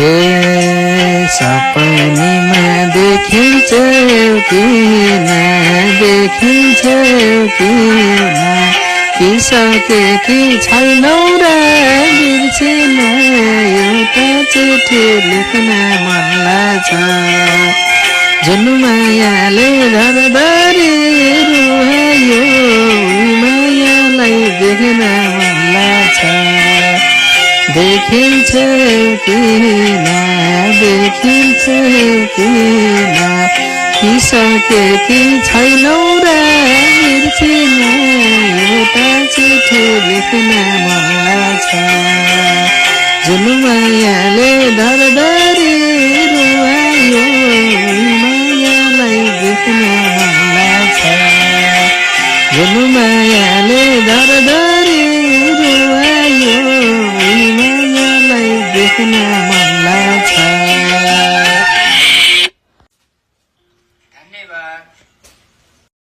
हे सपनीमा देखिन्छौ किन देखिन्छौ किन किसकेकी छैनौ र बिर्सिन एउटा चिठी लेख्न मन लाग्छ जुन मायाले घरबारी रुहायो मायालाई देख्न मन लाग्छ देखिन्छौ किन देखिन्छौ किन किसकेकी छैनौ र बिर्सिन एउटा चिठी लेख्न मन लाग्छ जुन मायाले धरधरी रुवायो मायालाई देख्न मन लाग्छ जुन मायाले धरधरी